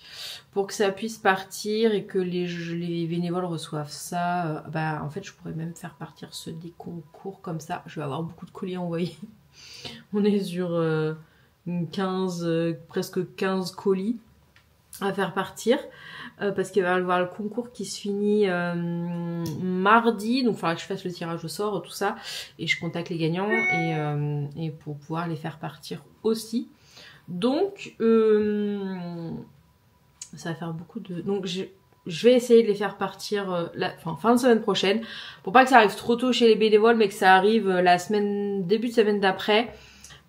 pour que ça puisse partir et que les bénévoles reçoivent ça. Bah en fait je pourrais même faire partir ceux des concours comme ça. Je vais avoir beaucoup de colis envoyés. On est sur presque 15 colis à faire partir parce qu'il va y avoir le concours qui se finit mardi, donc il faudra que je fasse le tirage au sort, tout ça, et je contacte les gagnants et pour pouvoir les faire partir aussi. Donc ça va faire beaucoup de... Donc je vais essayer de les faire partir fin de semaine prochaine, pour pas que ça arrive trop tôt chez les bénévoles, mais que ça arrive début de semaine d'après.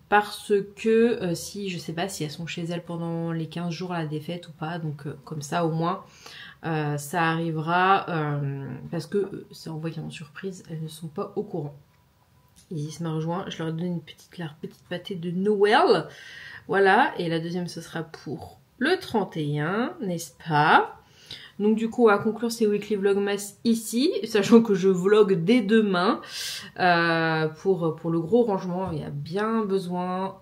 Parce que si je sais pas si elles sont chez elles pendant les 15 jours à la défaite ou pas, donc comme ça au moins ça arrivera parce que c'est envoyé en surprise, elles ne sont pas au courant. Isis m'a rejoint, je leur ai donné une petite pâtée de Noël. Voilà, et la deuxième ce sera pour le 31, n'est-ce pas? Donc du coup on va conclure ces weekly vlogmas ici, sachant que je vlog dès demain pour le gros rangement. Il y a bien besoin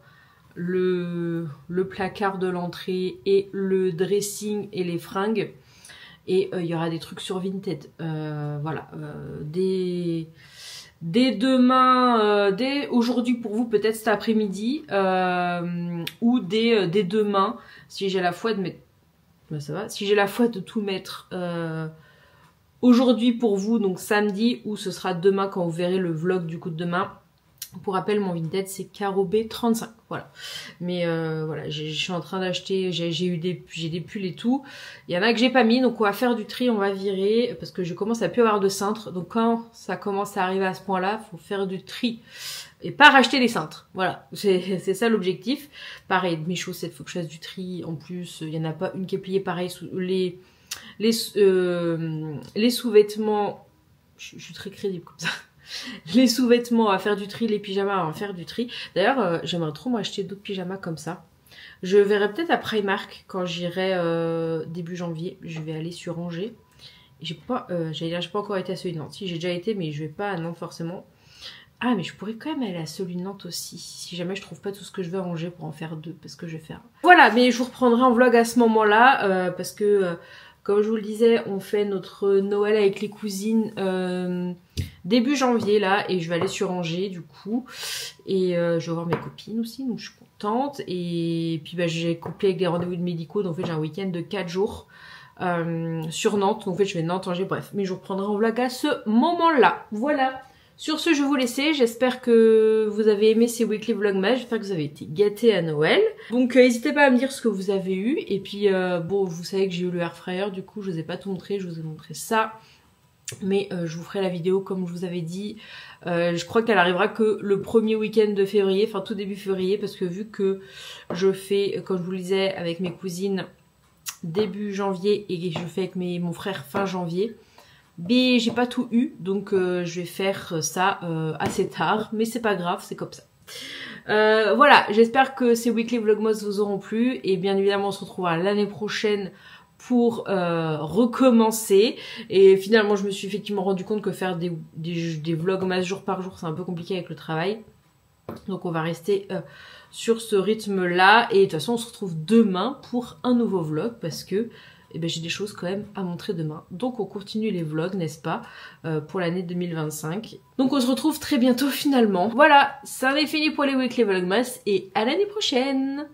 le placard de l'entrée et le dressing et les fringues. Et il y aura des trucs sur Vinted. Voilà, dès demain, dès aujourd'hui pour vous, peut-être cet après-midi, ou dès demain, si j'ai la foi de mettre... Ben ça va. Si j'ai la foi de tout mettre aujourd'hui pour vous, donc samedi, ou ce sera demain quand vous verrez le vlog du coup de demain. Pour rappel, mon Vinted c'est CaroB35, voilà. Mais voilà, je suis en train d'acheter, j'ai des pulls et tout. Il y en a que j'ai pas mis, donc on va faire du tri, on va virer, parce que je commence à plus avoir de cintres. Donc quand ça commence à arriver à ce point-là, faut faire du tri. Et pas racheter les cintres, voilà, c'est ça l'objectif. Pareil, mes chaussettes, faut que je fasse du tri. En plus, il y en a pas une qui est pliée, pareil, les sous-vêtements, je suis très crédible comme ça. Les sous-vêtements à faire du tri, les pyjamas à faire du tri. D'ailleurs, j'aimerais trop m'acheter d'autres pyjamas comme ça. Je verrai peut-être à Primark quand j'irai début janvier. Je vais aller sur Angers. J'ai pas encore été à celui de Nantes. Si, j'ai déjà été, mais je vais pas à Nantes forcément. Ah, mais je pourrais quand même aller à celui de Nantes aussi, si jamais je trouve pas tout ce que je veux à Angers pour en faire deux, parce que je vais faire... Voilà, mais je vous reprendrai en vlog à ce moment-là, parce que, comme je vous le disais, on fait notre Noël avec les cousines début janvier, là, et je vais aller sur Angers, du coup, et je vais voir mes copines aussi, donc je suis contente, et puis bah, j'ai couplé avec des rendez-vous de médicaux, donc en fait j'ai un week-end de 4 jours sur Nantes, donc en fait je vais Nantes, Angers, bref, mais je vous reprendrai en vlog à ce moment-là, voilà. Sur ce, je vais vous laisser. J'espère que vous avez aimé ces weekly vlogmas. J'espère que vous avez été gâtés à Noël. Donc, n'hésitez pas à me dire ce que vous avez eu. Et puis, bon, vous savez que j'ai eu le air fryer. Du coup, je vous ai pas tout montré. Je vous ai montré ça. Mais je vous ferai la vidéo comme je vous avais dit. Je crois qu'elle arrivera que le premier week-end de février. Enfin, tout début février. Parce que vu que je fais, comme je vous le disais, avec mes cousines début janvier. Et je fais avec mon frère fin janvier. Mais j'ai pas tout eu, donc je vais faire ça assez tard, mais c'est pas grave, c'est comme ça. Voilà, j'espère que ces weekly vlogmas vous auront plu, et bien évidemment on se retrouvera l'année prochaine pour recommencer. Et finalement je me suis effectivement rendu compte que faire des vlogmas jour par jour c'est un peu compliqué avec le travail. Donc on va rester sur ce rythme là, et de toute façon on se retrouve demain pour un nouveau vlog, parce que et ben j'ai des choses quand même à montrer demain. Donc on continue les vlogs, n'est-ce pas, pour l'année 2025. Donc on se retrouve très bientôt finalement. Voilà, ça en est fini pour les weekly vlogmas et à l'année prochaine.